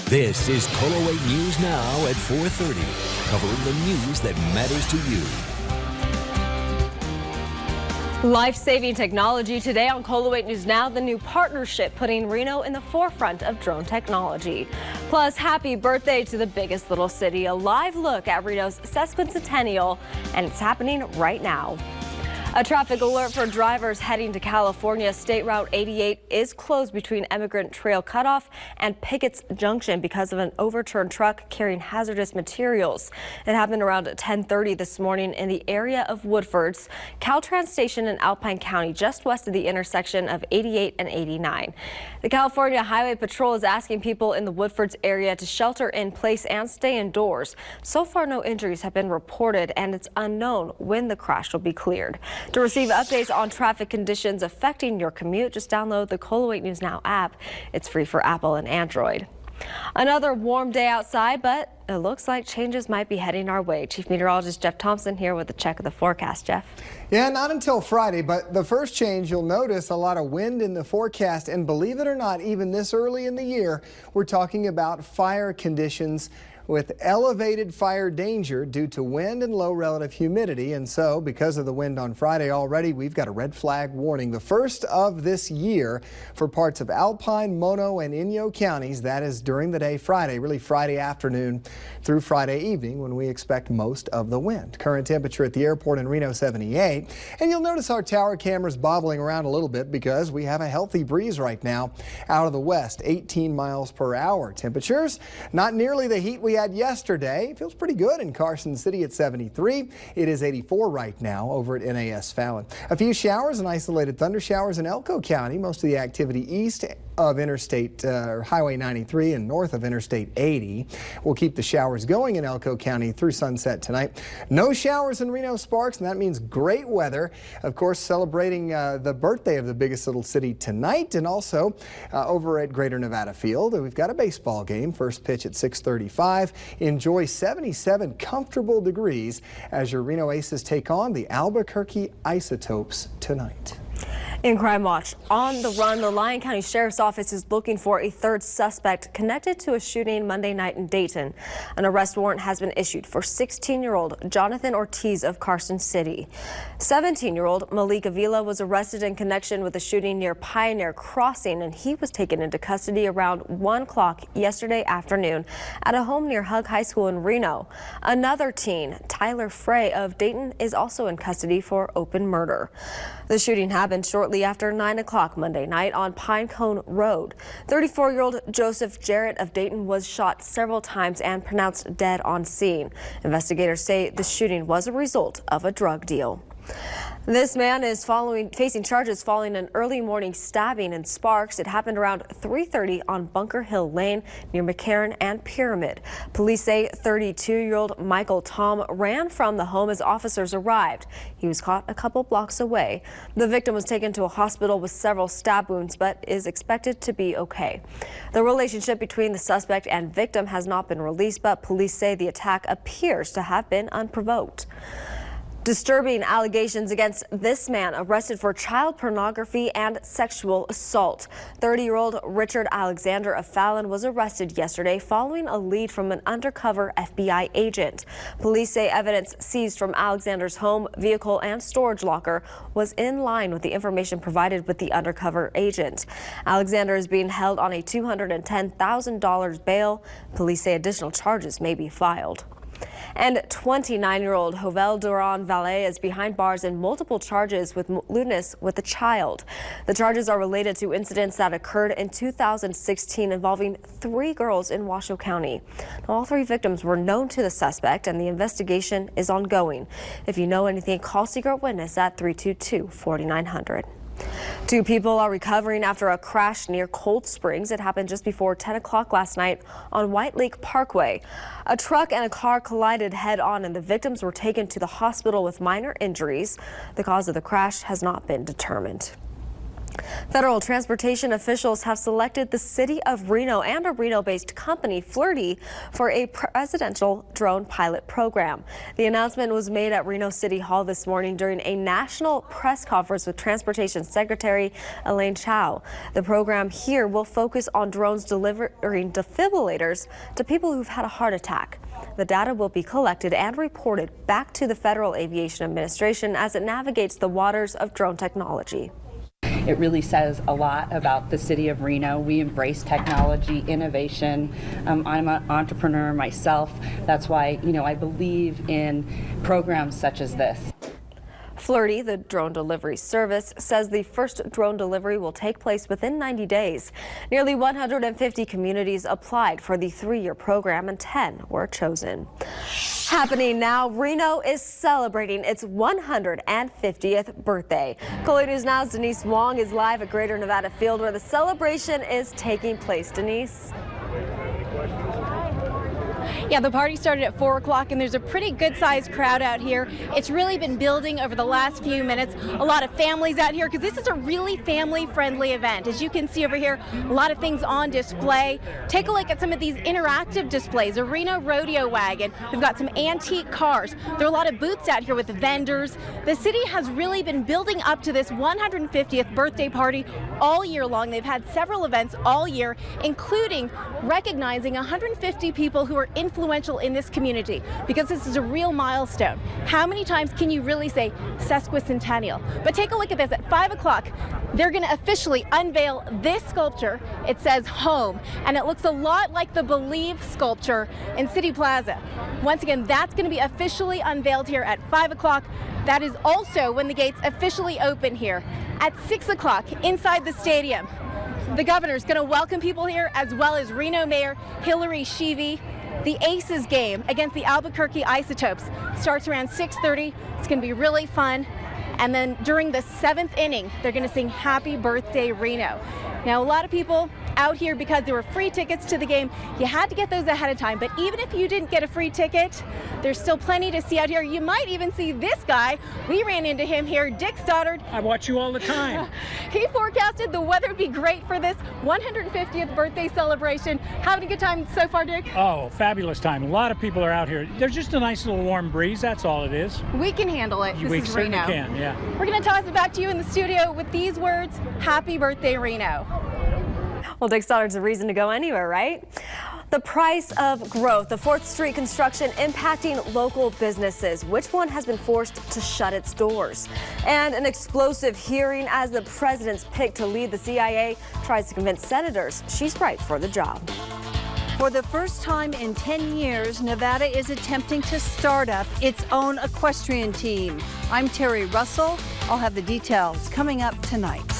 This is KOLO 8 News Now at 4:30, covering the news that matters to you. Life-saving technology today on KOLO 8 News Now, the new partnership putting Reno in the forefront of drone technology. Plus, happy birthday to the biggest little city, a live look at Reno's sesquicentennial, and it's happening right now. A traffic alert for drivers heading to California. State Route 88 is closed between Emigrant Trail Cutoff and Pickett's Junction because of an overturned truck carrying hazardous materials. It happened around 10:30 this morning in the area of Woodford's, Caltrans Station in Alpine County, just west of the intersection of 88 and 89. The California Highway Patrol is asking people in the Woodford's area to shelter in place and stay indoors. So far, no injuries have been reported, and it's unknown when the crash will be cleared. To receive updates on traffic conditions affecting your commute, just download the KOLO 8 News Now app. It's free for Apple and Android. Another warm day outside, but it looks like changes might be heading our way. Chief Meteorologist Jeff Thompson here with a check of the forecast. Jeff? Yeah, not until Friday, but the first change, you'll notice a lot of wind in the forecast. And believe it or not, even this early in the year, we're talking about fire conditions with elevated fire danger due to wind and low relative humidity. And so because of the wind on Friday already, we've got a red flag warning, the first of this year for parts of Alpine, Mono, and Inyo counties. That is during the day Friday, really Friday afternoon through Friday evening, when we expect most of the wind. Current temperature at the airport in Reno, 78. And you'll notice our tower cameras bobbling around a little bit because we have a healthy breeze right now out of the west, 18 miles per hour. Temperatures not nearly the heat we had yesterday. Feels pretty good in Carson City at 73. It is 84 right now over at NAS Fallon. A few showers and isolated thunder showers in Elko County. Most of the activity east of Interstate Highway 93 and north of Interstate 80. We'll keep the showers going in Elko County through sunset tonight. No showers in Reno Sparks, and that means great weather. Of course, celebrating the birthday of the biggest little city tonight, and also over at Greater Nevada Field, we've got a baseball game. First pitch at 6:35. Enjoy 77 comfortable degrees as your Reno Aces take on the Albuquerque Isotopes tonight. In Crime Watch, on the run, the Lyon County Sheriff's Office is looking for a third suspect connected to a shooting Monday night in Dayton. An arrest warrant has been issued for 16-year-old Jonathan Ortiz of Carson City. 17-year-old Malik Avila was arrested in connection with a shooting near Pioneer Crossing, and he was taken into custody around 1 o'clock yesterday afternoon at a home near Hug High School in Reno. Another teen, Tyler Frey of Dayton, is also in custody for open murder. The shooting happened shortly after 9 o'clock Monday night on Pinecone Road. 34-year-old Joseph Jarrett of Dayton was shot several times and pronounced dead on scene. Investigators say the shooting was a result of a drug deal. This man is facing charges following an early morning stabbing in Sparks. It happened around 3:30 on Bunker Hill Lane near McCarran and Pyramid. Police say 32-year-old Michael Tom ran from the home as officers arrived. He was caught a couple blocks away. The victim was taken to a hospital with several stab wounds, but is expected to be okay. The relationship between the suspect and victim has not been released, but police say the attack appears to have been unprovoked. Disturbing allegations against this man arrested for child pornography and sexual assault. 30-year-old Richard Alexander of Fallon was arrested yesterday following a lead from an undercover FBI agent. Police say evidence seized from Alexander's home, vehicle, and storage locker was in line with the information provided with the undercover agent. Alexander is being held on a $210,000 bail. Police say additional charges may be filed. And 29-year-old Jovel Duran Valle is behind bars in multiple charges with lewdness with a child. The charges are related to incidents that occurred in 2016 involving 3 girls in Washoe County. All 3 victims were known to the suspect, and the investigation is ongoing. If you know anything, call Secret Witness at 322-4900. 2 people are recovering after a crash near Cold Springs. It happened just before 10 o'clock last night on White Lake Parkway. A truck and a car collided head-on, and the victims were taken to the hospital with minor injuries. The cause of the crash has not been determined. Federal transportation officials have selected the city of Reno and a Reno-based company, Flirty, for a presidential drone pilot program. The announcement was made at Reno City Hall this morning during a national press conference with Transportation Secretary Elaine Chao. The program here will focus on drones delivering defibrillators to people who've had a heart attack. The data will be collected and reported back to the Federal Aviation Administration as it navigates the waters of drone technology. It really says a lot about the city of Reno. We embrace technology, innovation. I'm an entrepreneur myself. That's why, I believe in programs such as this. Flirty, the drone delivery service, says the first drone delivery will take place within 90 days. Nearly 150 communities applied for the 3-year program and 10 were chosen. Happening now, Reno is celebrating its 150th birthday. KOLE News Now's Denise Wong is live at Greater Nevada Field where the celebration is taking place. Denise? Yeah, the party started at 4 o'clock and there's a pretty good sized crowd out here. It's really been building over the last few minutes. A lot of families out here because this is a really family friendly event. As you can see over here, a lot of things on display. Take a look at some of these interactive displays. A Reno rodeo wagon. We've got some antique cars. There are a lot of booths out here with vendors. The city has really been building up to this 150th birthday party all year long. They've had several events all year, including recognizing 150 people who are influential in this community, because this is a real milestone. How many times can you really say sesquicentennial? But take a look at this. At 5 o'clock, they're going to officially unveil this sculpture. It says home, and it looks a lot like the Believe sculpture in City Plaza. Once again, that's going to be officially unveiled here at 5 o'clock. That is also when the gates officially open here. At 6 o'clock, inside the stadium, the governor's going to welcome people here, as well as Reno Mayor Hillary Sheevey. The Aces game against the Albuquerque Isotopes starts around 6:30. It's going to be really fun. And then during the 7th inning, they're going to sing Happy Birthday Reno. Now, a lot of people out here, because there were free tickets to the game, you had to get those ahead of time. But even if you didn't get a free ticket, there's still plenty to see out here. You might even see this guy. We ran into him here, Dick Stoddard. I watch you all the time. He forecasted the weather would be great for this 150th birthday celebration. Having a good time so far, Dick? Oh, fabulous time. A lot of people are out here. There's just a nice little warm breeze. That's all it is. We can handle it. We This is certainly Reno. can, yeah. We're going to toss it back to you in the studio with these words, Happy Birthday, Reno. Well, Dick Stoddard's a reason to go anywhere, right? The price of growth, the 4th Street construction impacting local businesses. Which one has been forced to shut its doors? And an explosive hearing as the president's pick to lead the CIA tries to convince senators she's right for the job. For the first time in 10 years, Nevada is attempting to start up its own equestrian team. I'm Terry Russell. I'll have the details coming up tonight.